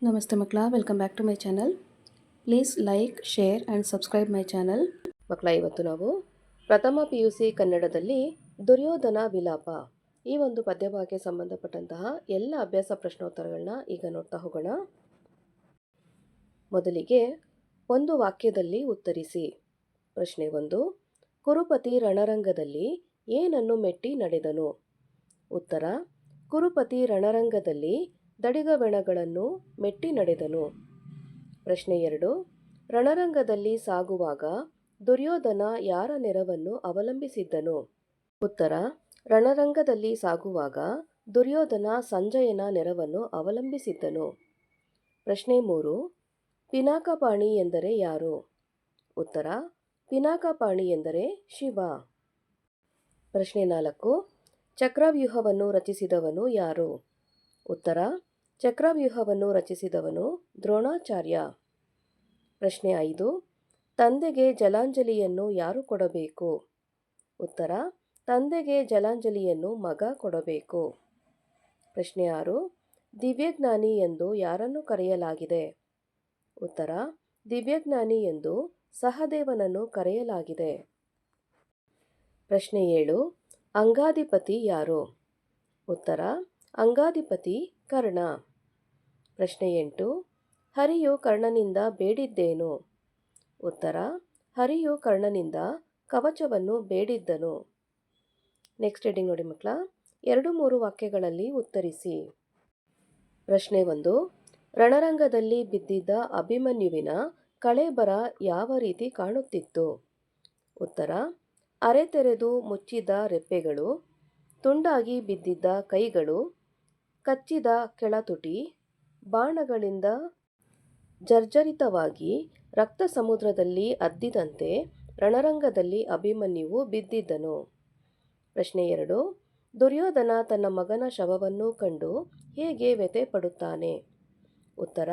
ನಮಸ್ತೆ ಮಕ್ಕಳ, welcome back to my channel. Please like, share and subscribe my channel. ಮಕ್ಕಳ, ಇವತ್ತು ನಾವು ಪ್ರಥಮ PUC ಕನ್ನಡದಲ್ಲಿ ದುರ್ಯೋಧನ ವಿಲಾಪ ಈ ಒಂದು ಪದ್ಯಭಾಗಕ್ಕೆ ಸಂಬಂಧಪಟ್ಟಂತಹ ಎಲ್ಲ ಅಭ್ಯಾಸ ಪ್ರಶ್ನೋತ್ತರಗಳನ್ನ ಈಗ ನೋಡ್ತಾ ಹೋಗೋಣ. ಮೊದಲಿಗೆ ಒಂದು ವಾಕ್ಯದಲ್ಲಿ ಉತ್ತರಿಸಿ. ಪ್ರಶ್ನೆ 1. ಕುರುಪತಿ ರಣರಂಗದಲ್ಲಿ ಏನನ್ನು ಮೆಟ್ಟಿ ನಡೆದನು? ಉತ್ತರ: ಕುರುಪತಿ ರಣರಂಗದಲ್ಲಿ ದಡಿಗವೆಣಗಳನ್ನು ಮೆಟ್ಟಿ ನಡೆದನು. ಪ್ರಶ್ನೆ 2. ರಣರಂಗದಲ್ಲಿ ಸಾಗುವಾಗ ದುರ್ಯೋಧನ ಯಾರ ನೆರವನ್ನು ಅವಲಂಬಿಸಿದ್ದನು? ಉತ್ತರ: ರಣರಂಗದಲ್ಲಿ ಸಾಗುವಾಗ ದುರ್ಯೋಧನ ಸಂಜಯನ ನೆರವನ್ನು ಅವಲಂಬಿಸಿದ್ದನು. ಪ್ರಶ್ನೆ 3. ಪಿನಾಕಪಾಣಿ ಎಂದರೆ ಯಾರು? ಉತ್ತರ: ಪಿನಾಕಪಾಣಿ ಎಂದರೆ ಶಿವ. ಪ್ರಶ್ನೆ 4. ಚಕ್ರವ್ಯೂಹವನ್ನು ರಚಿಸಿದವನು ಯಾರು? ಉತ್ತರ: ಚಕ್ರವ್ಯೂಹವನ್ನು ರಚಿಸಿದವನು ದ್ರೋಣಾಚಾರ್ಯ. ಪ್ರಶ್ನೆ 5. ತಂದೆಗೆ ಜಲಾಂಜಲಿಯನ್ನು ಯಾರು ಕೊಡಬೇಕು? ಉತ್ತರ: ತಂದೆಗೆ ಜಲಾಂಜಲಿಯನ್ನು ಮಗ ಕೊಡಬೇಕು. ಪ್ರಶ್ನೆ 6. ದಿವ್ಯಜ್ಞಾನಿ ಎಂದು ಯಾರನ್ನು ಕರೆಯಲಾಗಿದೆ? ಉತ್ತರ: ದಿವ್ಯಜ್ಞಾನಿ ಎಂದು ಸಹದೇವನನ್ನು ಕರೆಯಲಾಗಿದೆ. ಪ್ರಶ್ನೆ 7. ಅಂಗಾಧಿಪತಿ ಯಾರು? ಉತ್ತರ: ಅಂಗಾಧಿಪತಿ ಕರ್ಣ. ಪ್ರಶ್ನೆ 8. ಹರಿಯು ಕರ್ಣನಿಂದ ಬೇಡಿದ್ದೇನು? ಉತ್ತರ: ಹರಿಯು ಕರ್ಣನಿಂದ ಕವಚವನ್ನು ಬೇಡಿದ್ದನು. ನೆಕ್ಸ್ಟ್ ಹೆಡಿಂಗ್ ನೋಡಿ ಮಕ್ಕಳ. 2-3 ವಾಕ್ಯಗಳಲ್ಲಿ ಉತ್ತರಿಸಿ. ಪ್ರಶ್ನೆ 1. ರಣರಂಗದಲ್ಲಿ ಬಿದ್ದಿದ್ದ ಅಭಿಮನ್ಯುವಿನ ಕಳೇಬರ ಯಾವ ರೀತಿ ಕಾಣುತ್ತಿತ್ತು? ಉತ್ತರ: ಅರೆತೆರೆದು ಮುಚ್ಚಿದ ರೆಪ್ಪೆಗಳು, ತುಂಡಾಗಿ ಬಿದ್ದಿದ್ದ ಕೈಗಳು, ಕಚ್ಚಿದ ಕೆಳತುಟಿ, ಬಾಣಗಳಿಂದ ಜರ್ಜರಿತವಾಗಿ ರಕ್ತ ಸಮುದ್ರದಲ್ಲಿ ಅದ್ದಿದಂತೆ ರಣರಂಗದಲ್ಲಿ ಅಭಿಮನ್ಯುವು ಬಿದ್ದಿದ್ದನು. ಪ್ರಶ್ನೆ 2. ದುರ್ಯೋಧನ ತನ್ನ ಮಗನ ಶವವನ್ನು ಕಂಡು ಹೇಗೆ ವ್ಯಥೆ ಪಡುತ್ತಾನೆ? ಉತ್ತರ: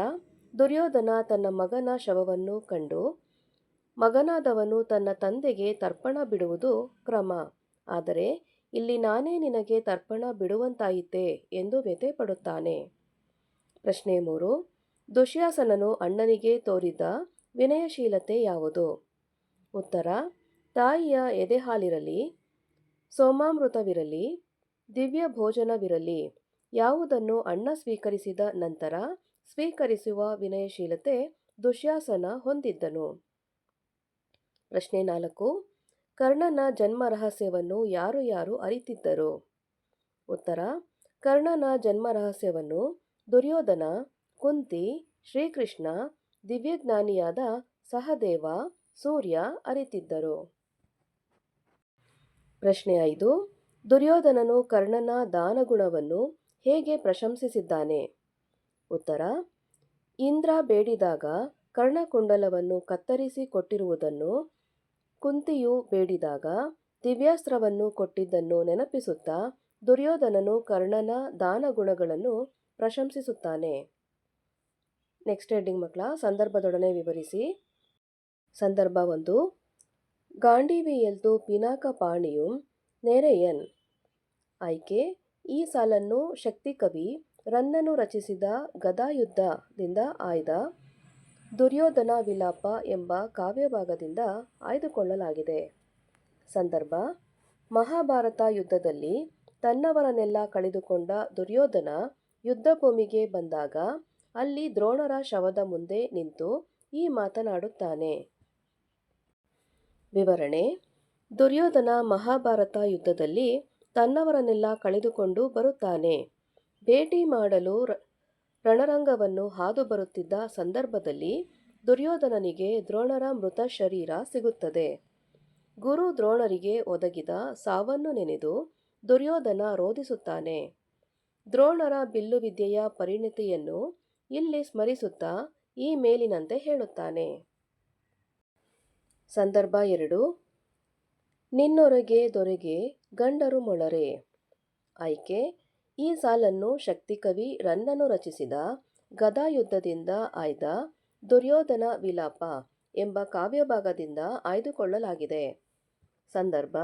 ದುರ್ಯೋಧನ ತನ್ನ ಮಗನ ಶವವನ್ನು ಕಂಡು, ಮಗನಾದವನು ತನ್ನ ತಂದೆಗೆ ತರ್ಪಣ ಬಿಡುವುದು ಕ್ರಮ, ಆದರೆ ಇಲ್ಲಿ ನಾನೇ ನಿನಗೆ ತರ್ಪಣ ಬಿಡುವಂತಾಯಿತೆ ಎಂದು ವ್ಯಥೆ ಪಡುತ್ತಾನೆ. ಪ್ರಶ್ನೆ 3. ದುಶ್ಯಾಸನನು ಅಣ್ಣನಿಗೆ ತೋರಿದ ವಿನಯಶೀಲತೆ ಯಾವುದು? ಉತ್ತರ: ತಾಯಿಯ ಎದೆಹಾಲಿರಲಿ, ಸೋಮಾಮೃತವಿರಲಿ, ದಿವ್ಯ ಭೋಜನವಿರಲಿ, ಯಾವುದನ್ನು ಅಣ್ಣ ಸ್ವೀಕರಿಸಿದ ನಂತರ ಸ್ವೀಕರಿಸುವ ವಿನಯಶೀಲತೆ ದುಶ್ಯಾಸನ ಹೊಂದಿದ್ದನು. ಪ್ರಶ್ನೆ 4. ಕರ್ಣನ ಜನ್ಮ ರಹಸ್ಯವನ್ನು ಯಾರು ಯಾರು ಅರಿತಿದ್ದರು? ಉತ್ತರ: ಕರ್ಣನ ಜನ್ಮ ರಹಸ್ಯವನ್ನು ದುರ್ಯೋಧನ, ಕುಂತಿ, ಶ್ರೀಕೃಷ್ಣ, ದಿವ್ಯಜ್ಞಾನಿಯಾದ ಸಹದೇವ, ಸೂರ್ಯ ಅರಿತಿದ್ದರು. ಪ್ರಶ್ನೆ 5. ದುರ್ಯೋಧನನು ಕರ್ಣನ ದಾನಗುಣವನ್ನು ಹೇಗೆ ಪ್ರಶಂಸಿಸಿದ್ದಾನೆ? ಉತ್ತರ: ಇಂದ್ರ ಬೇಡಿದಾಗ ಕರ್ಣಕುಂಡಲವನ್ನು ಕತ್ತರಿಸಿ ಕೊಟ್ಟಿರುವುದನ್ನು, ಕುಂತಿಯು ಬೇಡಿದಾಗ ದಿವ್ಯಾಸ್ತ್ರವನ್ನು ಕೊಟ್ಟಿದ್ದನ್ನು ನೆನಪಿಸುತ್ತಾ ದುರ್ಯೋಧನನು ಕರ್ಣನ ದಾನಗುಣಗಳನ್ನು ಪ್ರಶಂಸಿಸುತ್ತಾನೆ. ನೆಕ್ಸ್ಟ್ ಹೆಡ್ಡಿಂಗ್ ಮಕ್ಕಳ. ಸಂದರ್ಭದೊಡನೆ ವಿವರಿಸಿ. ಸಂದರ್ಭ 1. ಗಾಂಡೀವಿಯಲ್ತು ಪಿನಾಕಪಾಣಿಯುಂ ನೆರೆಯನ್. ಆಯ್ಕೆ: ಈ ಸಾಲನ್ನು ಶಕ್ತಿಕವಿ ರನ್ನನು ರಚಿಸಿದ ಗದಾಯುದ್ಧದಿಂದ ಆಯ್ದ ದುರ್ಯೋಧನ ವಿಲಾಪ ಎಂಬ ಕಾವ್ಯಭಾಗದಿಂದ ಆಯ್ದುಕೊಳ್ಳಲಾಗಿದೆ. ಸಂದರ್ಭ: ಮಹಾಭಾರತ ಯುದ್ಧದಲ್ಲಿ ತನ್ನವರನ್ನೆಲ್ಲ ಕಳೆದುಕೊಂಡ ದುರ್ಯೋಧನ ಯುದ್ಧಭೂಮಿಗೆ ಬಂದಾಗ ಅಲ್ಲಿ ದ್ರೋಣರ ಶವದ ಮುಂದೆ ನಿಂತು ಈ ಮಾತನಾಡುತ್ತಾನೆ. ವಿವರಣೆ: ದುರ್ಯೋಧನ ಮಹಾಭಾರತ ಯುದ್ಧದಲ್ಲಿ ತನ್ನವರನ್ನೆಲ್ಲ ಕಳೆದುಕೊಂಡು ಬರುತ್ತಾನೆ. ಭೇಟಿ ಮಾಡಲು ರಣರಂಗವನ್ನು ಹಾದು ಬರುತ್ತಿದ್ದ ಸಂದರ್ಭದಲ್ಲಿ ದುರ್ಯೋಧನನಿಗೆ ದ್ರೋಣರ ಮೃತ ಶರೀರ ಸಿಗುತ್ತದೆ. ಗುರು ದ್ರೋಣರಿಗೆ ಒದಗಿದ ಸಾವನ್ನು ನೆನೆದು ದುರ್ಯೋಧನ ರೋಧಿಸುತ್ತಾನೆ. ದ್ರೋಣರ ಬಿಲ್ಲುವಿದ್ಯೆಯ ಪರಿಣತಿಯನ್ನು ಇಲ್ಲಿ ಸ್ಮರಿಸುತ್ತಾ ಈ ಮೇಲಿನಂತೆ ಹೇಳುತ್ತಾನೆ. ಸಂದರ್ಭ 2. ನಿನ್ನೊರಗೆ ದೊರೆಗೆ ಗಂಡರು ಮೊಳರೆ. ಆಯ್ಕೆ: ಈ ಸಾಲನ್ನು ಶಕ್ತಿಕವಿ ರನ್ನನು ರಚಿಸಿದ ಗದಾಯುದ್ಧದಿಂದ ಆಯ್ದ ದುರ್ಯೋಧನ ವಿಲಾಪ ಎಂಬ ಕಾವ್ಯಭಾಗದಿಂದ ಆಯ್ದುಕೊಳ್ಳಲಾಗಿದೆ. ಸಂದರ್ಭ: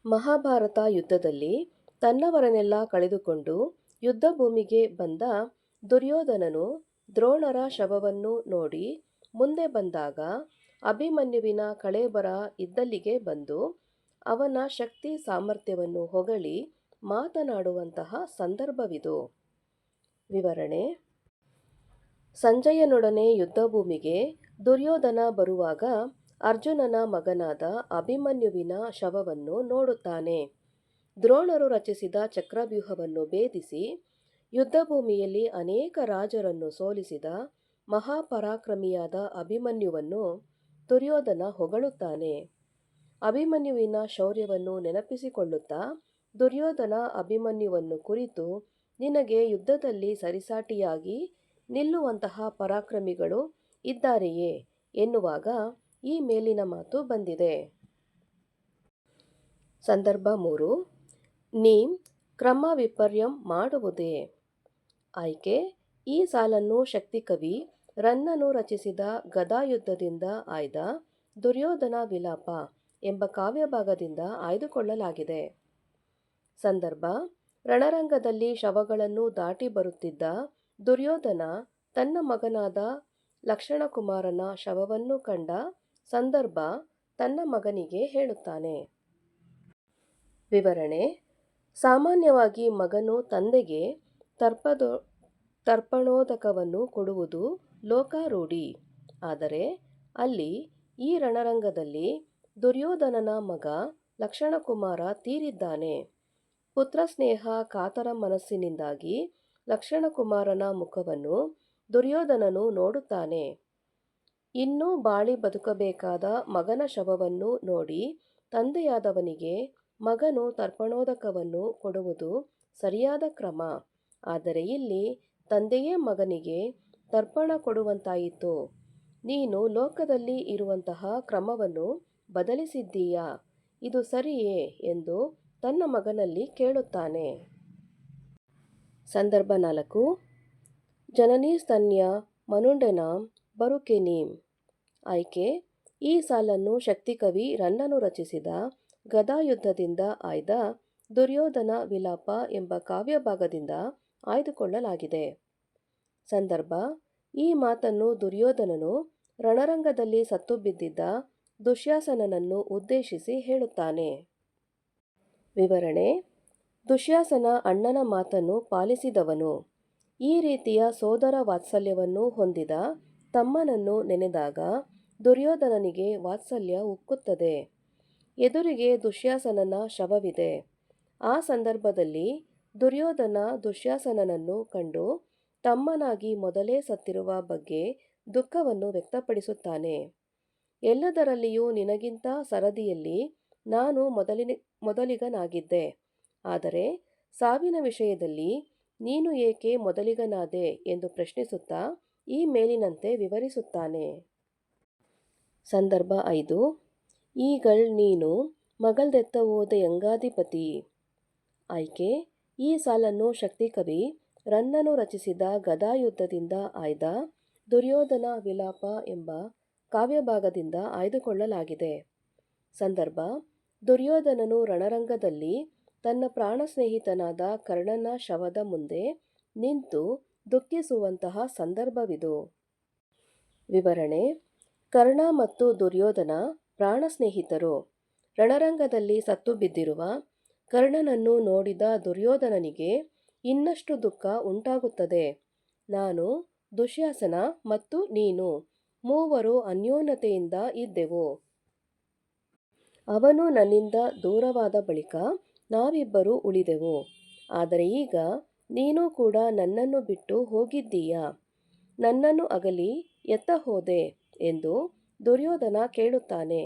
ಮಹಾಭಾರತ ಯುದ್ಧದಲ್ಲಿ ತನ್ನವರನ್ನೆಲ್ಲ ಕಳೆದುಕೊಂಡು ಯುದ್ಧಭೂಮಿಗೆ ಬಂದ ದುರ್ಯೋಧನನು ದ್ರೋಣರ ಶವವನ್ನು ನೋಡಿ ಮುಂದೆ ಬಂದಾಗ ಅಭಿಮನ್ಯುವಿನ ಕಳೇಬರ ಇದ್ದಲ್ಲಿಗೆ ಬಂದು ಅವನ ಶಕ್ತಿ ಸಾಮರ್ಥ್ಯವನ್ನು ಹೊಗಳಿ ಮಾತನಾಡುವಂತಹ ಸಂದರ್ಭವಿದು. ವಿವರಣೆ: ಸಂಜಯನೊಡನೆ ಯುದ್ಧಭೂಮಿಗೆ ದುರ್ಯೋಧನ ಬರುವಾಗ ಅರ್ಜುನನ ಮಗನಾದ ಅಭಿಮನ್ಯುವಿನ ಶವವನ್ನು ನೋಡುತ್ತಾನೆ. ದ್ರೋಣರು ರಚಿಸಿದ ಚಕ್ರವ್ಯೂಹವನ್ನು ಭೇದಿಸಿ ಯುದ್ಧಭೂಮಿಯಲ್ಲಿ ಅನೇಕ ರಾಜರನ್ನು ಸೋಲಿಸಿದ ಮಹಾಪರಾಕ್ರಮಿಯಾದ ಅಭಿಮನ್ಯುವನ್ನು ದುರ್ಯೋಧನ ಹೊಗಳುತ್ತಾನೆ. ಅಭಿಮನ್ಯುವಿನ ಶೌರ್ಯವನ್ನು ನೆನಪಿಸಿಕೊಳ್ಳುತ್ತಾ ದುರ್ಯೋಧನ ಅಭಿಮನ್ಯುವನ್ನು ಕುರಿತು, ನಿನಗೆ ಯುದ್ಧದಲ್ಲಿ ಸರಿಸಾಟಿಯಾಗಿ ನಿಲ್ಲುವಂತಹ ಪರಾಕ್ರಮಿಗಳು ಇದ್ದಾರೆಯೇ ಎನ್ನುವಾಗ ಈ ಮೇಲಿನ ಮಾತು ಬಂದಿದೆ. ಸಂದರ್ಭ 3. ನೀಂ ಕ್ರಮ ವಿಪರ್ಯಂ ಮಾಡುವುದೇ. ಆಯ್ಕೆ: ಈ ಸಾಲನ್ನು ಶಕ್ತಿಕವಿ ರನ್ನನು ರಚಿಸಿದ ಗದಾಯುದ್ಧದಿಂದ ಆಯ್ದ ದುರ್ಯೋಧನ ವಿಲಾಪ ಎಂಬ ಕಾವ್ಯಭಾಗದಿಂದ ಆಯ್ದುಕೊಳ್ಳಲಾಗಿದೆ. ಸಂದರ್ಭ: ರಣರಂಗದಲ್ಲಿ ಶವಗಳನ್ನು ದಾಟಿ ಬರುತ್ತಿದ್ದ ದುರ್ಯೋಧನ ತನ್ನ ಮಗನಾದ ಲಕ್ಷಣಕುಮಾರನ ಶವವನ್ನು ಕಂಡ ಸಂದರ್ಭ ತನ್ನ ಮಗನಿಗೆ ಹೇಳುತ್ತಾನೆ. ವಿವರಣೆ: ಸಾಮಾನ್ಯವಾಗಿ ಮಗನು ತಂದೆಗೆ ತರ್ಪಣೋದಕವನ್ನು ಕೊಡುವುದು ಲೋಕಾರೂಢಿ. ಆದರೆ ಅಲ್ಲಿ ಈ ರಣರಂಗದಲ್ಲಿ ದುರ್ಯೋಧನನ ಮಗ ಲಕ್ಷಣಕುಮಾರ ತೀರಿದ್ದಾನೆ. ಪುತ್ರಸ್ನೇಹ ಕಾತರ ಮನಸ್ಸಿನಿಂದಾಗಿ ಲಕ್ಷಣಕುಮಾರನ ಮುಖವನ್ನು ದುರ್ಯೋಧನನು ನೋಡುತ್ತಾನೆ. ಇನ್ನೂ ಬಾಳಿ ಬದುಕಬೇಕಾದ ಮಗನ ಶವವನ್ನು ನೋಡಿ ತಂದೆಯಾದವನಿಗೆ ಮಗನು ತರ್ಪಣೋದಕವನ್ನು ಕೊಡುವುದು ಸರಿಯಾದ ಕ್ರಮ. ಆದರೆ ಇಲ್ಲಿ ತಂದೆಯೇ ಮಗನಿಗೆ ತರ್ಪಣ ಕೊಡುವಂತಾಯಿತು. ನೀನು ಲೋಕದಲ್ಲಿ ಇರುವಂತಹ ಕ್ರಮವನ್ನು ಬದಲಿಸಿದ್ದೀಯಾ, ಇದು ಸರಿಯೇ ಎಂದು ತನ್ನ ಮಗನಲ್ಲಿ ಕೇಳುತ್ತಾನೆ. ಸಂದರ್ಭ 4. ಜನನೀಸ್ತನ್ಯ ಮನುಂಡೆನಾಂ ಬರುಕೆನೀಂ. ಆಯ್ಕೆ: ಈ ಸಾಲನ್ನು ಶಕ್ತಿಕವಿ ರನ್ನನು ರಚಿಸಿದ ಗದಾಯುದ್ಧದಿಂದ ಆಯ್ದ ದುರ್ಯೋಧನ ವಿಲಾಪ ಎಂಬ ಕಾವ್ಯಭಾಗದಿಂದ ಆಯ್ದುಕೊಳ್ಳಲಾಗಿದೆ. ಸಂದರ್ಭ: ಈ ಮಾತನ್ನು ದುರ್ಯೋಧನನು ರಣರಂಗದಲ್ಲಿ ಸತ್ತು ಬಿದ್ದಿದ್ದ ದುಶ್ಯಾಸನನನ್ನು ಉದ್ದೇಶಿಸಿ ಹೇಳುತ್ತಾನೆ. ವಿವರಣೆ: ದುಶ್ಯಾಸನ ಅಣ್ಣನ ಮಾತನ್ನು ಪಾಲಿಸಿದವನು. ಈ ರೀತಿಯ ಸೋದರ ವಾತ್ಸಲ್ಯವನ್ನು ಹೊಂದಿದ ತಮ್ಮನನ್ನು ನೆನೆದಾಗ ದುರ್ಯೋಧನನಿಗೆ ವಾತ್ಸಲ್ಯ ಉಕ್ಕುತ್ತದೆ. ಎದುರಿಗೆ ದುಶ್ಯಾಸನನ ಶವವಿದೆ. ಆ ಸಂದರ್ಭದಲ್ಲಿ ದುರ್ಯೋಧನ ದುಶ್ಯಾಸನನನ್ನು ಕಂಡು ತಮ್ಮನಾಗಿ ಮೊದಲೇ ಸತ್ತಿರುವ ಬಗ್ಗೆ ದುಃಖವನ್ನು ವ್ಯಕ್ತಪಡಿಸುತ್ತಾನೆ. ಎಲ್ಲದರಲ್ಲಿಯೂ ನಿನಗಿಂತ ಸರದಿಯಲ್ಲಿ ನಾನು ಮೊದಲಿಗನಾಗಿದ್ದೆ. ಆದರೆ ಸಾವಿನ ವಿಷಯದಲ್ಲಿ ನೀನು ಏಕೆ ಮೊದಲಿಗನಾದೆ ಎಂದು ಪ್ರಶ್ನಿಸುತ್ತಾ ಈ ಮೇಲಿನಂತೆ ವಿವರಿಸುತ್ತಾನೆ. ಸಂದರ್ಭ 5. ಈಗಳ್ ನೀನು ಮಗಳ್ದೆತ್ತ ಯಂಗಾಧಿಪತಿ. ಆಯ್ಕೆ: ಈ ಸಾಲನ್ನು ಶಕ್ತಿಕವಿ ರನ್ನನು ರಚಿಸಿದ ಗದಾಯುದ್ಧದಿಂದ ಆಯ್ದ ದುರ್ಯೋಧನ ವಿಲಾಪ ಎಂಬ ಕಾವ್ಯಭಾಗದಿಂದ ಆಯ್ದುಕೊಳ್ಳಲಾಗಿದೆ. ಸಂದರ್ಭ: ದುರ್ಯೋಧನನು ರಣರಂಗದಲ್ಲಿ ತನ್ನ ಪ್ರಾಣಸ್ನೇಹಿತನಾದ ಕರ್ಣನ ಶವದ ಮುಂದೆ ನಿಂತು ದುಃಖಿಸುವಂತಹ ಸಂದರ್ಭವಿದು. ವಿವರಣೆ: ಕರ್ಣ ಮತ್ತು ದುರ್ಯೋಧನ ಪ್ರಾಣಸ್ನೇಹಿತರು. ರಣರಂಗದಲ್ಲಿ ಸತ್ತು ಬಿದ್ದಿರುವ ಕರ್ಣನನ್ನು ನೋಡಿದ ದುರ್ಯೋಧನನಿಗೆ ಇನ್ನಷ್ಟು ದುಃಖ ಉಂಟಾಗುತ್ತದೆ. ನಾನು, ದುಶ್ಯಾಸನ ಮತ್ತು ನೀನು ಮೂವರು ಅನ್ಯೋನ್ಯತೆಯಿಂದ ಇದ್ದೆವು. ಅವನು ನನ್ನಿಂದ ದೂರವಾದ ಬಳಿಕ ನಾವಿಬ್ಬರು ಉಳಿದೆವು. ಆದರೆ ಈಗ ನೀನು ಕೂಡ ನನ್ನನ್ನು ಬಿಟ್ಟು ಹೋಗಿದ್ದೀಯಾ. ನನ್ನನ್ನು ಅಗಲಿ ಎತ್ತ ಹೋದೆ ಎಂದು ದುರ್ಯೋಧನ ಕೇಳುತ್ತಾನೆ.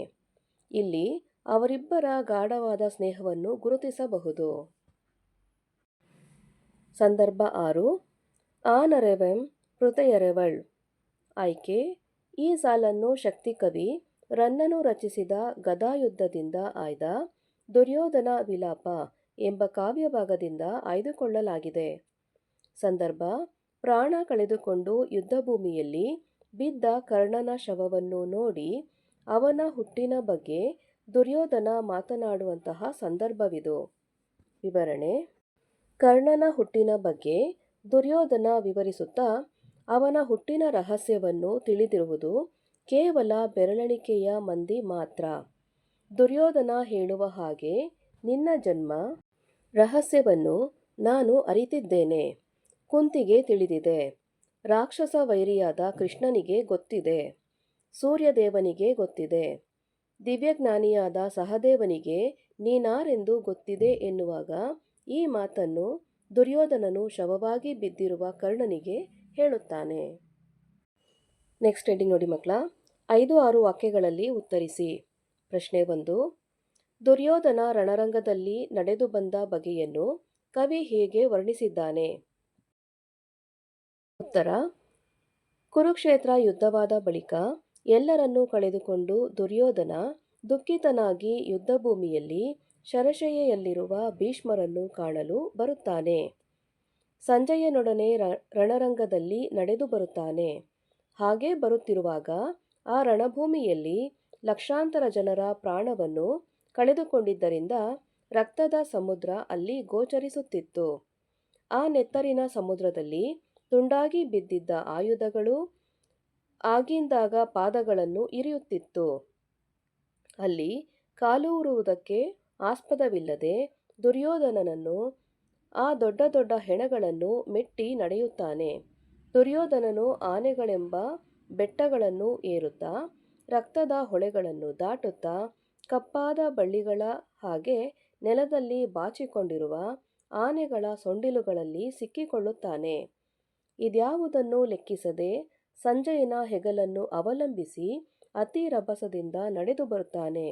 ಇಲ್ಲಿ ಅವರಿಬ್ಬರ ಗಾಢವಾದ ಸ್ನೇಹವನ್ನು ಗುರುತಿಸಬಹುದು. ಸಂದರ್ಭ 6. ಆನರೆವೆಂ ಪೃಥಯರೆವಳ್. ಆಯ್ಕೆ: ಈ ಸಾಲನ್ನು ಶಕ್ತಿಕವಿ ರನ್ನನು ರಚಿಸಿದ ಗದಾಯುದ್ಧದಿಂದ ಆಯ್ದ ದುರ್ಯೋಧನ ವಿಲಾಪ ಎಂಬ ಕಾವ್ಯಭಾಗದಿಂದ ಆಯ್ದುಕೊಳ್ಳಲಾಗಿದೆ. ಸಂದರ್ಭ: ಪ್ರಾಣ ಕಳೆದುಕೊಂಡು ಯುದ್ಧಭೂಮಿಯಲ್ಲಿ ಬಿದ್ದ ಕರ್ಣನ ಶವವನ್ನು ನೋಡಿ ಅವನ ಹುಟ್ಟಿನ ಬಗ್ಗೆ ದುರ್ಯೋಧನ ಮಾತನಾಡುವಂತಹ ಸಂದರ್ಭವಿದು. ವಿವರಣೆ: ಕರ್ಣನ ಹುಟ್ಟಿನ ಬಗ್ಗೆ ದುರ್ಯೋಧನ ವಿವರಿಸುತ್ತಾ ಅವನ ಹುಟ್ಟಿನ ರಹಸ್ಯವನ್ನು ತಿಳಿದಿರುವುದು ಕೇವಲ ಬೆರಳೆಣಿಕೆಯ ಮಂದಿ ಮಾತ್ರ. ದುರ್ಯೋಧನ ಹೇಳುವ ಹಾಗೆ ನಿನ್ನ ಜನ್ಮ ರಹಸ್ಯವನ್ನು ನಾನು ಅರಿತಿದ್ದೇನೆ. ಕುಂತಿಗೆ ತಿಳಿದಿದೆ. ರಾಕ್ಷಸ ವೈರಿಯಾದ ಕೃಷ್ಣನಿಗೆ ಗೊತ್ತಿದೆ. ಸೂರ್ಯದೇವನಿಗೆ ಗೊತ್ತಿದೆ. ದಿವ್ಯಜ್ಞಾನಿಯಾದ ಸಹದೇವನಿಗೆ ನೀನಾರೆಂದು ಗೊತ್ತಿದೆ ಎನ್ನುವಾಗ ಈ ಮಾತನ್ನು ದುರ್ಯೋಧನನು ಶವವಾಗಿ ಬಿದ್ದಿರುವ ಕರ್ಣನಿಗೆ ಹೇಳುತ್ತಾನೆ. ನೆಕ್ಸ್ಟ್ ಹೆಡ್ಡಿಂಗ್ ನೋಡಿ ಮಕ್ಕಳ. 5-6 ವಾಕ್ಯಗಳಲ್ಲಿ ಉತ್ತರಿಸಿ. ಪ್ರಶ್ನೆ 1. ದುರ್ಯೋಧನ ರಣರಂಗದಲ್ಲಿ ನಡೆದು ಬಂದ ಬಗೆಯನ್ನು ಕವಿ ಹೇಗೆ ವರ್ಣಿಸಿದ್ದಾನೆ? ಉತ್ತರ. ಕುರುಕ್ಷೇತ್ರ ಯುದ್ಧವಾದ ಬಳಿಕ ಎಲ್ಲರನ್ನೂ ಕಳೆದುಕೊಂಡು ದುರ್ಯೋಧನ ದುಃಖಿತನಾಗಿ ಯುದ್ಧಭೂಮಿಯಲ್ಲಿ ಶರಶಯ್ಯೆಯಲ್ಲಿರುವ ಭೀಷ್ಮರನ್ನು ಕಾಣಲು ಬರುತ್ತಾನೆ. ಸಂಜಯನೊಡನೆ ರಣರಂಗದಲ್ಲಿ ನಡೆದು ಬರುತ್ತಾನೆ. ಹಾಗೆ ಬರುತ್ತಿರುವಾಗ ಆ ರಣಭೂಮಿಯಲ್ಲಿ ಲಕ್ಷಾಂತರ ಜನರ ಪ್ರಾಣವನ್ನು ಕಳೆದುಕೊಂಡಿದ್ದರಿಂದ ರಕ್ತದ ಸಮುದ್ರ ಅಲ್ಲಿ ಗೋಚರಿಸುತ್ತಿತ್ತು. ಆ ನೆತ್ತರಿನ ಸಮುದ್ರದಲ್ಲಿ ತುಂಡಾಗಿ ಬಿದ್ದಿದ್ದ ಆಯುಧಗಳು ಆಗಿಂದಾಗ ಪಾದಗಳನ್ನು ಇರಿಯುತ್ತಿತ್ತು. ಅಲ್ಲಿ ಕಾಲೂರುವುದಕ್ಕೆ ಆಸ್ಪದವಿಲ್ಲದೆ ದುರ್ಯೋಧನನನ್ನು ಆ ದೊಡ್ಡ ದೊಡ್ಡ ಹೆಣಗಳನ್ನು ಮೆಟ್ಟಿ ನಡೆಯುತ್ತಾನೆ. ದುರ್ಯೋಧನನು ಆನೆಗಳೆಂಬ ಬೆಟ್ಟಗಳನ್ನು ಏರುತ್ತಾ, ರಕ್ತದ ಹೊಳೆಗಳನ್ನು ದಾಟುತ್ತಾ, ಕಪ್ಪಾದ ಬಳ್ಳಿಗಳ ಹಾಗೆ ನೆಲದಲ್ಲಿ ಬಾಚಿಕೊಂಡಿರುವ ಆನೆಗಳ ಸೊಂಡಿಲುಗಳಲ್ಲಿ ಸಿಕ್ಕಿಕೊಳ್ಳುತ್ತಾನೆ. ಇದ್ಯಾವುದನ್ನು ಲೆಕ್ಕಿಸದೆ ಸಂಜಯನ ಹೆಗಲನ್ನು ಅವಲಂಬಿಸಿ ಅತಿ ರಭಸದಿಂದ ನಡೆದು ಬರುತ್ತಾನೆ.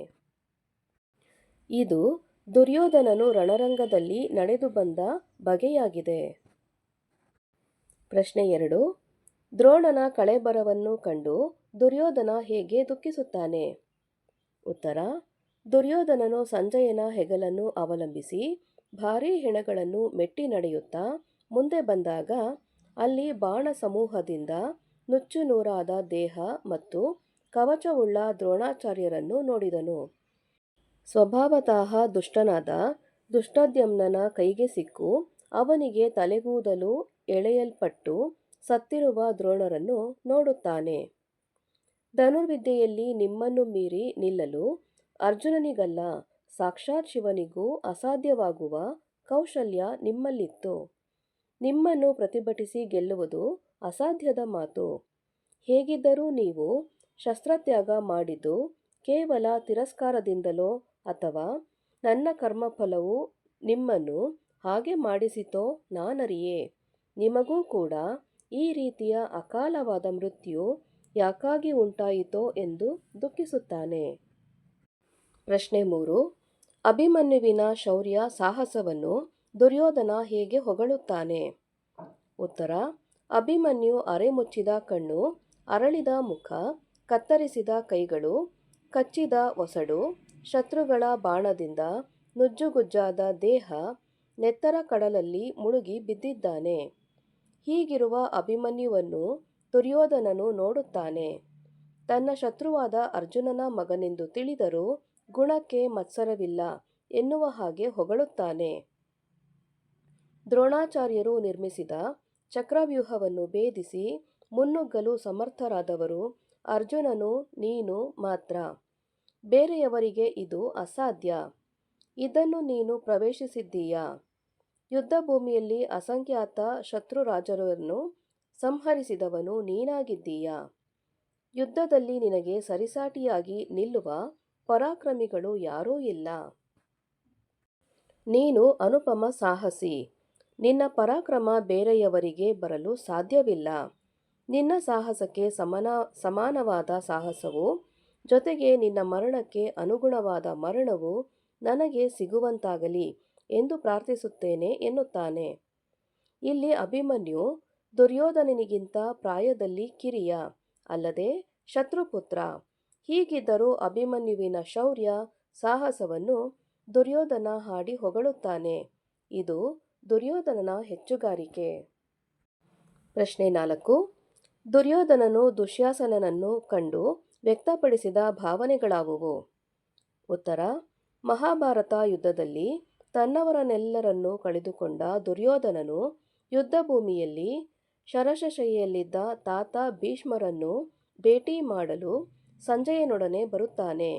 ಇದು ದುರ್ಯೋಧನನು ರಣರಂಗದಲ್ಲಿ ನಡೆದು ಬಂದ ಬಗೆಯಾಗಿದೆ. ಪ್ರಶ್ನೆ 2. ದ್ರೋಣನ ಕಳೇಬರವನ್ನು ಕಂಡು ದುರ್ಯೋಧನ ಹೇಗೆ ದುಃಖಿಸುತ್ತಾನೆ? ಉತ್ತರ. ದುರ್ಯೋಧನನು ಸಂಜಯನ ಹೆಗಲನ್ನು ಅವಲಂಬಿಸಿ ಭಾರೀ ಹೆಣಗಳನ್ನು ಮೆಟ್ಟಿ ನಡೆಯುತ್ತಾ ಮುಂದೆ ಬಂದಾಗ ಅಲ್ಲಿ ಬಾಣ ಸಮೂಹದಿಂದ ನುಚ್ಚುನೂರಾದ ದೇಹ ಮತ್ತು ಕವಚವುಳ್ಳ ದ್ರೋಣಾಚಾರ್ಯರನ್ನು ನೋಡಿದನು. ಸ್ವಭಾವತಃ ದುಷ್ಟನಾದ ದುಷ್ಟದ್ಯುಮ್ನನ ಕೈಗೆ ಸಿಕ್ಕು ಅವನಿಗೆ ತಲೆಗೂದಲು ಎಳೆಯಲ್ಪಟ್ಟು ಸತ್ತಿರುವ ದ್ರೋಣರನ್ನು ನೋಡುತ್ತಾನೆ. ಧನುರ್ವಿದ್ಯೆಯಲ್ಲಿ ನಿಮ್ಮನ್ನು ಮೀರಿ ನಿಲ್ಲಲು ಅರ್ಜುನನಿಗಲ್ಲ, ಸಾಕ್ಷಾತ್ ಶಿವನಿಗೂ ಅಸಾಧ್ಯವಾಗುವ ಕೌಶಲ್ಯ ನಿಮ್ಮಲ್ಲಿತ್ತು. ನಿಮ್ಮನ್ನು ಪ್ರತಿಭಟಿಸಿ ಗೆಲ್ಲುವುದು ಅಸಾಧ್ಯದ ಮಾತು. ಹೇಗಿದ್ದರೂ ನೀವು ಶಸ್ತ್ರತ್ಯಾಗ ಮಾಡಿದ್ದು ಕೇವಲ ತಿರಸ್ಕಾರದಿಂದಲೋ ಅಥವಾ ನನ್ನ ಕರ್ಮಫಲವು ನಿಮ್ಮನ್ನು ಹಾಗೆ ಮಾಡಿಸಿತೋ ನಾನರಿಯೆ. ನಿಮಗೂ ಕೂಡ ಈ ರೀತಿಯ ಅಕಾಲವಾದ ಮೃತ್ಯು ಯಾಕಾಗಿ ಉಂಟಾಯಿತೋ ಎಂದು ದುಃಖಿಸುತ್ತಾನೆ. ಪ್ರಶ್ನೆ 3. ಅಭಿಮನ್ಯುವಿನ ಶೌರ್ಯ ಸಾಹಸವನ್ನು ದುರ್ಯೋಧನ ಹೇಗೆ ಹೊಗಳುತ್ತಾನೆ? ಉತ್ತರ. ಅಭಿಮನ್ಯು ಅರೆಮುಚ್ಚಿದ ಕಣ್ಣು, ಅರಳಿದ ಮುಖ, ಕತ್ತರಿಸಿದ ಕೈಗಳು, ಕಚ್ಚಿದ ಒಸಡು, ಶತ್ರುಗಳ ಬಾಣದಿಂದ ನುಜ್ಜುಗುಜ್ಜಾದ ದೇಹ, ನೆತ್ತರ ಕಡಲಲ್ಲಿ ಮುಳುಗಿ ಬಿದ್ದಿದ್ದಾನೆ. ಹೀಗಿರುವ ಅಭಿಮನ್ಯುವನ್ನು ದುರ್ಯೋಧನನು ನೋಡುತ್ತಾನೆ. ತನ್ನ ಶತ್ರುವಾದ ಅರ್ಜುನನ ಮಗನೆಂದು ತಿಳಿದರೂ ಗುಣಕ್ಕೆ ಮತ್ಸರವಿಲ್ಲ ಎನ್ನುವ ಹಾಗೆ ಹೊಗಳುತ್ತಾನೆ. ದ್ರೋಣಾಚಾರ್ಯರು ನಿರ್ಮಿಸಿದ ಚಕ್ರವ್ಯೂಹವನ್ನು ಭೇದಿಸಿ ಮುನ್ನುಗ್ಗಲು ಸಮರ್ಥರಾದವರು ಅರ್ಜುನನು ನೀನು ಮಾತ್ರ. ಬೇರೆಯವರಿಗೆ ಇದು ಅಸಾಧ್ಯ. ಇದನ್ನು ನೀನು ಪ್ರವೇಶಿಸಿದ್ದೀಯಾ? ಯುದ್ಧಭೂಮಿಯಲ್ಲಿ ಅಸಂಖ್ಯಾತ ಶತ್ರುರಾಜರನ್ನು ಸಂಹರಿಸಿದವನು ನೀನಾಗಿದ್ದೀಯಾ? ಯುದ್ಧದಲ್ಲಿ ನಿನಗೆ ಸರಿಸಾಟಿಯಾಗಿ ನಿಲ್ಲುವ ಪರಾಕ್ರಮಿಗಳು ಯಾರೂ ಇಲ್ಲ. ನೀನು ಅನುಪಮ ಸಾಹಸಿ. ನಿನ್ನ ಪರಾಕ್ರಮ ಬೇರೆಯವರಿಗೆ ಬರಲು ಸಾಧ್ಯವಿಲ್ಲ. ನಿನ್ನ ಸಾಹಸಕ್ಕೆ ಸಮಾನವಾದ ಸಾಹಸವು, ಜೊತೆಗೆ ನಿನ್ನ ಮರಣಕ್ಕೆ ಅನುಗುಣವಾದ ಮರಣವು ನನಗೆ ಸಿಗುವಂತಾಗಲಿ ಎಂದು ಪ್ರಾರ್ಥಿಸುತ್ತೇನೆ ಎನ್ನುತ್ತಾನೆ. ಇಲ್ಲಿ ಅಭಿಮನ್ಯು ದುರ್ಯೋಧನನಿಗಿಂತ ಪ್ರಾಯದಲ್ಲಿ ಕಿರಿಯ, ಅಲ್ಲದೆ ಶತ್ರುಪುತ್ರ. ಹೀಗಿದ್ದರೂ ಅಭಿಮನ್ಯುವಿನ ಶೌರ್ಯ ಸಾಹಸವನ್ನು ದುರ್ಯೋಧನ ಹಾಡಿ ಹೊಗಳುತ್ತಾನೆ. ಇದು ದುರ್ಯೋಧನನ ಹೆಚ್ಚುಗಾರಿಕೆ. ಪ್ರಶ್ನೆ 4. ದುರ್ಯೋಧನನು ದುಶ್ಯಾಸನನನ್ನು ಕಂಡು ವ್ಯಕ್ತಪಡಿಸಿದ ಭಾವನೆಗಳಾವುವು? ಉತ್ತರ. ಮಹಾಭಾರತ ಯುದ್ಧದಲ್ಲಿ ತನ್ನವರನ್ನೆಲ್ಲರನ್ನೂ ಕಳೆದುಕೊಂಡ ದುರ್ಯೋಧನನು ಯುದ್ಧಭೂಮಿಯಲ್ಲಿ ಶರಶಶೈಲಿಯಲ್ಲಿದ್ದ ತಾತ ಭೀಷ್ಮರನ್ನು ಭೇಟಿ ಮಾಡಲು ಸಂಜಯನೊಡನೆ ಬರುತ್ತಾನೆ.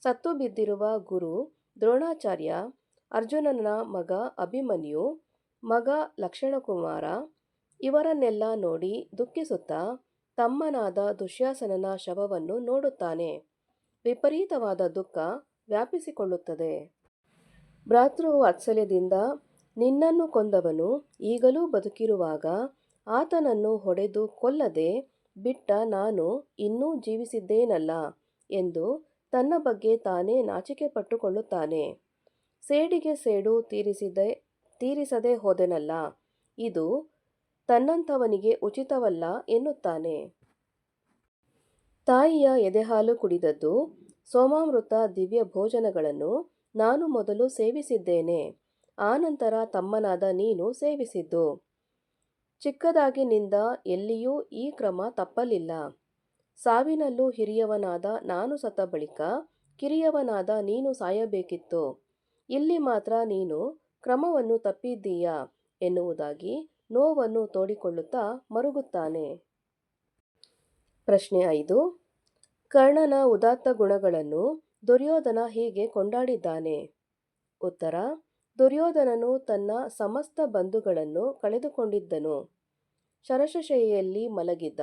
ಸತ್ತು ಬಿದ್ದಿರುವ ಗುರು ದ್ರೋಣಾಚಾರ್ಯ, ಅರ್ಜುನನ ಮಗ ಅಭಿಮನ್ಯು, ಮಗ ಲಕ್ಷಣಕುಮಾರ ಇವರನ್ನೆಲ್ಲ ನೋಡಿ ದುಃಖಿಸುತ್ತಾ ತಮ್ಮನಾದ ದುಶ್ಯಾಸನನ ಶವವನ್ನು ನೋಡುತ್ತಾನೆ. ವಿಪರೀತವಾದ ದುಃಖ ವ್ಯಾಪಿಸಿಕೊಳ್ಳುತ್ತದೆ. ಭ್ರಾತೃ ವಾತ್ಸಲ್ಯದಿಂದ ನಿನ್ನನ್ನು ಕೊಂದವನು ಈಗಲೂ ಬದುಕಿರುವಾಗ ಆತನನ್ನು ಹೊಡೆದು ಕೊಲ್ಲದೆ ಬಿಟ್ಟ ನಾನು ಇನ್ನೂ ಜೀವಿಸಿದ್ದೇನಲ್ಲ ಎಂದು ತನ್ನ ಬಗ್ಗೆ ತಾನೇ ನಾಚಿಕೆ ಪಟ್ಟುಕೊಳ್ಳುತ್ತಾನೆ. ಸೇಡಿಗೆ ಸೇಡು ತೀರಿಸದೆ ಹೋದೆನಲ್ಲ, ಇದು ತನ್ನಂಥವನಿಗೆ ಉಚಿತವಲ್ಲ ಎನ್ನುತ್ತಾನೆ. ತಾಯಿಯ ಎದೆಹಾಲು ಕುಡಿದದ್ದು, ಸೋಮಾಮೃತ ದಿವ್ಯ ಭೋಜನಗಳನ್ನು ನಾನು ಮೊದಲು ಸೇವಿಸಿದ್ದೇನೆ, ಆನಂತರ ತಮ್ಮನಾದ ನೀನು ಸೇವಿಸಿದ್ದು. ಚಿಕ್ಕದಾಗಿನಿಂದ ಎಲ್ಲಿಯೂ ಈ ಕ್ರಮ ತಪ್ಪಲಿಲ್ಲ. ಸಾವಿನಲ್ಲೂ ಹಿರಿಯವನಾದ ನಾನು ಸತ್ತ ಬಳಿಕ ಕಿರಿಯವನಾದ ನೀನು ಸಾಯಬೇಕಿತ್ತು. ಇಲ್ಲಿ ಮಾತ್ರ ನೀನು ಕ್ರಮವನ್ನು ತಪ್ಪಿದ್ದೀಯಾ ಎನ್ನುವುದಾಗಿ ನೋವನ್ನು ತೋಡಿಕೊಳ್ಳುತ್ತಾ ಮರುಗುತ್ತಾನೆ. ಪ್ರಶ್ನೆ 5. ಕರ್ಣನ ಉದಾತ್ತ ಗುಣಗಳನ್ನು ದುರ್ಯೋಧನ ಹೀಗೆ ಕೊಂಡಾಡಿದ್ದಾನೆ. ಉತ್ತರ: ದುರ್ಯೋಧನನು ತನ್ನ ಸಮಸ್ತ ಬಂಧುಗಳನ್ನು ಕಳೆದುಕೊಂಡಿದ್ದನು. ಶರಶಶೈಯಲ್ಲಿ ಮಲಗಿದ್ದ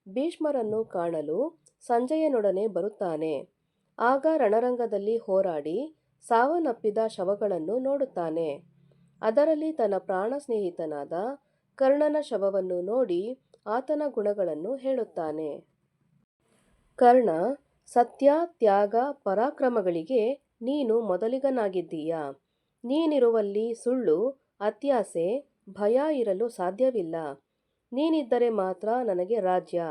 ಭೀಷ್ಮರನ್ನು ಕಾಣಲು ಸಂಜಯನೊಡನೆ ಬರುತ್ತಾನೆ. ಆಗ ರಣರಂಗದಲ್ಲಿ ಹೋರಾಡಿ ಸಾವನ್ನಪ್ಪಿದ ಶವಗಳನ್ನು ನೋಡುತ್ತಾನೆ. ಅದರಲ್ಲಿ ತನ್ನ ಪ್ರಾಣ ಸ್ನೇಹಿತನಾದ ಕರ್ಣನ ಶವವನ್ನು ನೋಡಿ ಆತನ ಗುಣಗಳನ್ನು ಹೇಳುತ್ತಾನೆ. ಕರ್ಣ, ಸತ್ಯ, ತ್ಯಾಗ, ಪರಾಕ್ರಮಗಳಿಗೆ ನೀನು ಮೊದಲಿಗನಾಗಿದ್ದೀಯ. ನೀನಿರುವಲ್ಲಿ ಸುಳ್ಳು, ಅತ್ಯಾಸೆ, ಭಯ ಇರಲು ಸಾಧ್ಯವಿಲ್ಲ. ನೀನಿದ್ದರೆ ಮಾತ್ರ ನನಗೆ ರಾಜ್ಯ,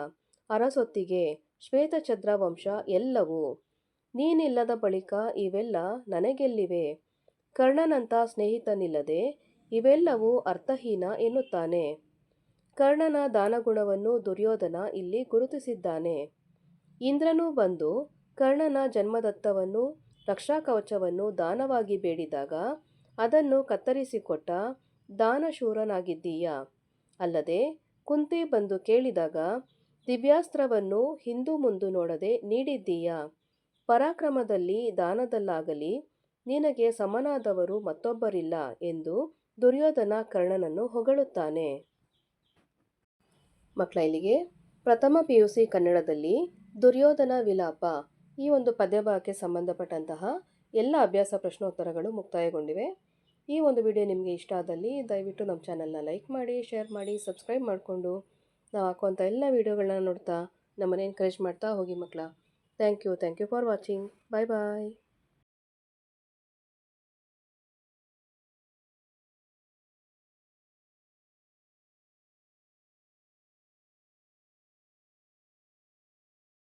ಅರಸೊತ್ತಿಗೆ, ಶ್ವೇತಛತ್ರ ವಂಶ ಎಲ್ಲವೂ. ನೀನಿಲ್ಲದ ಬಳಿಕ ಇವೆಲ್ಲ ನನಗೆಲ್ಲಿವೆ? ಕರ್ಣನಂಥ ಸ್ನೇಹಿತನಿಲ್ಲದೆ ಇವೆಲ್ಲವೂ ಅರ್ಥಹೀನ ಎನ್ನುತ್ತಾನೆ. ಕರ್ಣನ ದಾನಗುಣವನ್ನು ದುರ್ಯೋಧನ ಇಲ್ಲಿ ಗುರುತಿಸಿದ್ದಾನೆ. ಇಂದ್ರನು ಬಂದು ಕರ್ಣನ ಜನ್ಮದತ್ತವನ್ನು ರಕ್ಷಾಕವಚವನ್ನು ದಾನವಾಗಿ ಬೇಡಿದಾಗ ಅದನ್ನು ಕತ್ತರಿಸಿಕೊಟ್ಟ ದಾನಶೂರನಾಗಿದ್ದೀಯ. ಅಲ್ಲದೆ ಕುಂತಿ ಬಂದು ಕೇಳಿದಾಗ ದಿವ್ಯಾಸ್ತ್ರವನ್ನು ಹಿಂದು ಮುಂದು ನೋಡದೆ ನೀಡಿದ್ದೀಯ. ಪರಾಕ್ರಮದಲ್ಲಿ ದಾನದಲ್ಲಾಗಲಿ ನಿನಗೆ ಸಮನಾದವರು ಮತ್ತೊಬ್ಬರಿಲ್ಲ ಎಂದು ದುರ್ಯೋಧನ ಕರ್ಣನನ್ನು ಹೊಗಳುತ್ತಾನೆ. ಮಕ್ಕಳ, ಇಲ್ಲಿಗೆ ಪ್ರಥಮ PUC ಕನ್ನಡದಲ್ಲಿ ದುರ್ಯೋಧನ ವಿಲಾಪ ಈ ಒಂದು ಪದ್ಯಭಾಗಕ್ಕೆ ಸಂಬಂಧಪಟ್ಟಂತಹ ಎಲ್ಲ ಅಭ್ಯಾಸ ಪ್ರಶ್ನೋತ್ತರಗಳು ಮುಕ್ತಾಯಗೊಂಡಿವೆ. ಈ ಒಂದು ವಿಡಿಯೋ ನಿಮಗೆ ಇಷ್ಟ ಆದಲ್ಲಿ ದಯವಿಟ್ಟು ನಮ್ಮ ಚಾನಲ್ನ ಲೈಕ್ ಮಾಡಿ, ಶೇರ್ ಮಾಡಿ, ಸಬ್ಸ್ಕ್ರೈಬ್ ಮಾಡಿಕೊಂಡು ನಾವು ಹಾಕುವಂಥ ಎಲ್ಲ ವೀಡಿಯೋಗಳನ್ನ ನೋಡ್ತಾ ನಮ್ಮನ್ನು ಎನ್ಕರೇಜ್ ಮಾಡ್ತಾ ಹೋಗಿ ಮಕ್ಕಳ. Thank you for watching. Bye bye.